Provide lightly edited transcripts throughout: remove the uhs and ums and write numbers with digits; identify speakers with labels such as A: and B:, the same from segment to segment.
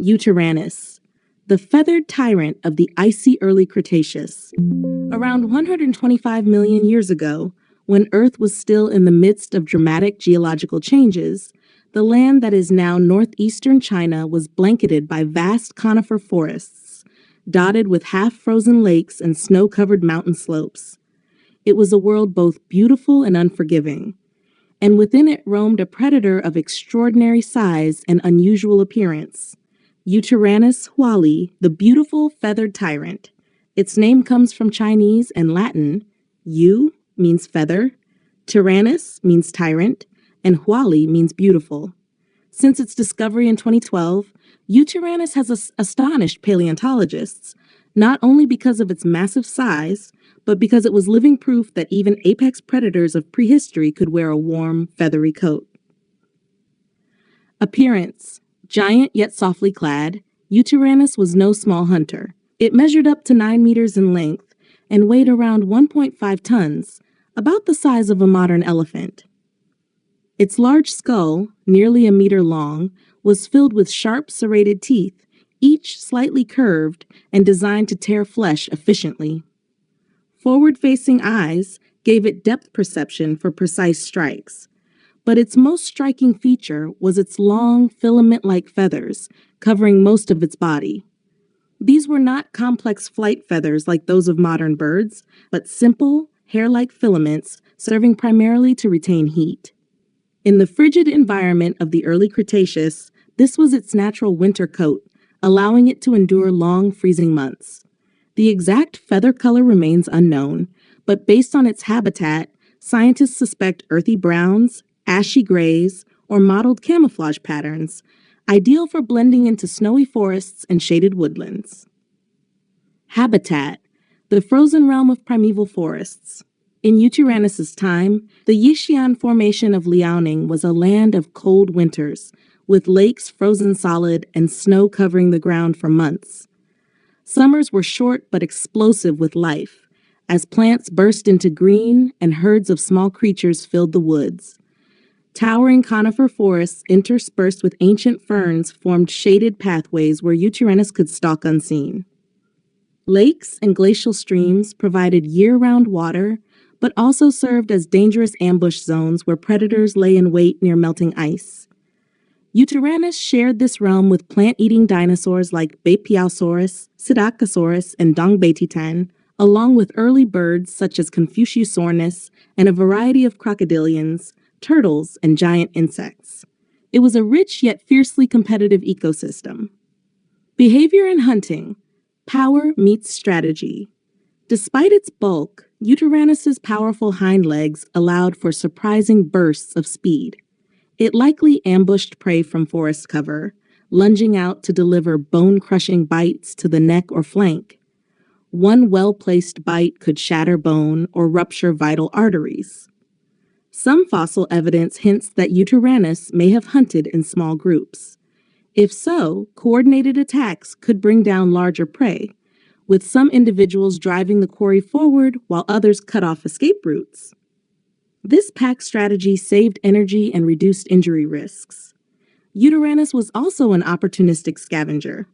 A: Yutyrannus, the feathered tyrant of the icy early Cretaceous. Around 125 million years ago, when Earth was still in the midst of dramatic geological changes, the land that is now northeastern China was blanketed by vast conifer forests, dotted with half-frozen lakes and snow-covered mountain slopes. It was a world both beautiful and unforgiving, and within it roamed a predator of extraordinary size and unusual appearance. Yutyrannus huali, the beautiful feathered tyrant. Its name comes from Chinese and Latin. Yu means feather, Tyrannus means tyrant, and huali means beautiful. Since its discovery in 2012, Yutyrannus has astonished paleontologists, not only because of its massive size, but because it was living proof that even apex predators of prehistory could wear a warm, feathery coat. Appearance. Giant yet softly clad, Yutyrannus was no small hunter. It measured up to 9 meters in length and weighed around 1.5 tons, about the size of a modern elephant. Its large skull, nearly a meter long, was filled with sharp serrated teeth, each slightly curved and designed to tear flesh efficiently. Forward-facing eyes gave it depth perception for precise strikes, but its most striking feature was its long, filament-like feathers covering most of its body. These were not complex flight feathers like those of modern birds, but simple, hair-like filaments serving primarily to retain heat. In the frigid environment of the early Cretaceous, this was its natural winter coat, allowing it to endure long freezing months. The exact feather color remains unknown, but based on its habitat, scientists suspect earthy browns, ashy grays, or mottled camouflage patterns, ideal for blending into snowy forests and shaded woodlands. Habitat, the frozen realm of primeval forests. In Yutyrannus's time, the Yixian Formation of Liaoning was a land of cold winters, with lakes frozen solid and snow covering the ground for months. Summers were short but explosive with life, as plants burst into green and herds of small creatures filled the woods. Towering conifer forests interspersed with ancient ferns formed shaded pathways where Yutyrannus could stalk unseen. Lakes and glacial streams provided year-round water, but also served as dangerous ambush zones where predators lay in wait near melting ice. Yutyrannus shared this realm with plant-eating dinosaurs like Beipiaosaurus, Psittacosaurus, and Dongbaititan, along with early birds such as Confuciusornis and a variety of crocodilians, turtles, and giant insects. It was a rich yet fiercely competitive ecosystem. Behavior and hunting. Power meets strategy. Despite its bulk, Yutyrannus's powerful hind legs allowed for surprising bursts of speed. It likely ambushed prey from forest cover, lunging out to deliver bone-crushing bites to the neck or flank. One well-placed bite could shatter bone or rupture vital arteries. Some fossil evidence hints that Yutyrannus may have hunted in small groups. If so, coordinated attacks could bring down larger prey, with some individuals driving the quarry forward while others cut off escape routes. This pack strategy saved energy and reduced injury risks. Yutyrannus was also an opportunistic scavenger.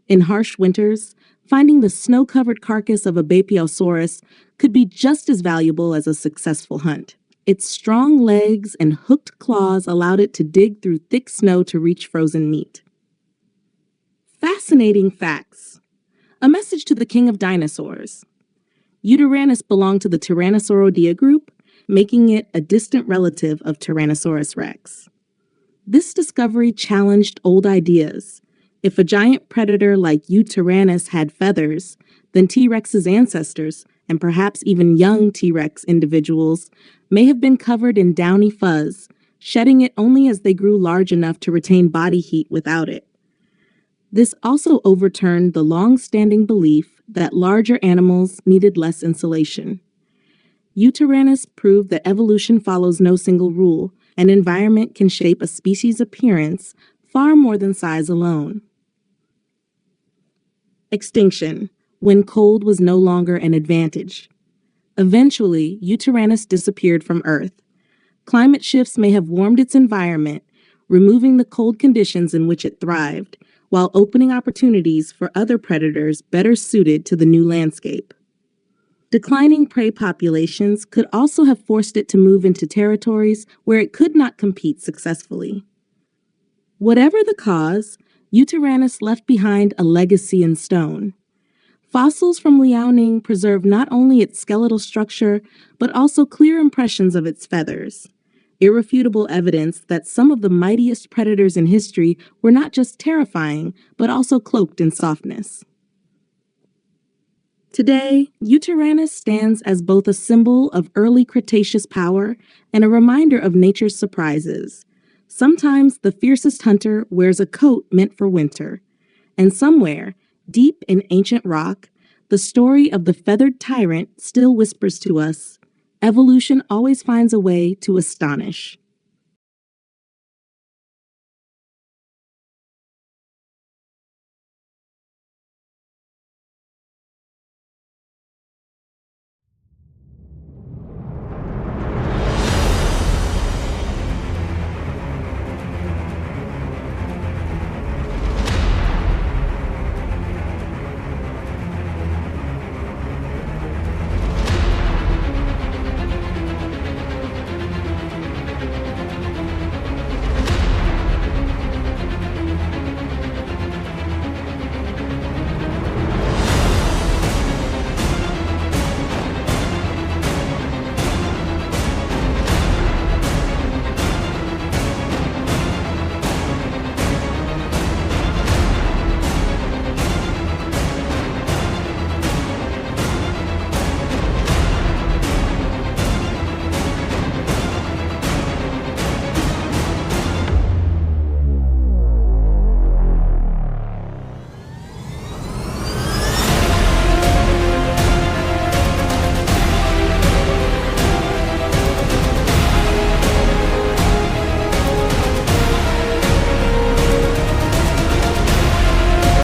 A: In harsh winters, finding the snow-covered carcass of a Beipiaosaurus could be just as valuable as a successful hunt. Its strong legs and hooked claws allowed it to dig through thick snow to reach frozen meat. Fascinating facts. A message to the king of dinosaurs. Yutyrannus belonged to the Tyrannosauroidea group, making it a distant relative of Tyrannosaurus rex. This discovery challenged old ideas. If a giant predator like Yutyrannus had feathers, then T-Rex's ancestors, and perhaps even young T-Rex individuals, may have been covered in downy fuzz, shedding it only as they grew large enough to retain body heat without it. This also overturned the long-standing belief that larger animals needed less insulation. Yutyrannus proved that evolution follows no single rule, and environment can shape a species' appearance far more than size alone. Extinction, when cold was no longer an advantage. Eventually, Yutyrannus disappeared from Earth. Climate shifts may have warmed its environment, removing the cold conditions in which it thrived, while opening opportunities for other predators better suited to the new landscape. Declining prey populations could also have forced it to move into territories where it could not compete successfully. Whatever the cause, Yutyrannus left behind a legacy in stone. Fossils from Liaoning preserve not only its skeletal structure, but also clear impressions of its feathers, irrefutable evidence that some of the mightiest predators in history were not just terrifying, but also cloaked in softness. Today, Yutyrannus stands as both a symbol of early Cretaceous power and a reminder of nature's surprises. Sometimes the fiercest hunter wears a coat meant for winter, and somewhere, deep in ancient rock, the story of the feathered tyrant still whispers to us, evolution always finds a way to astonish.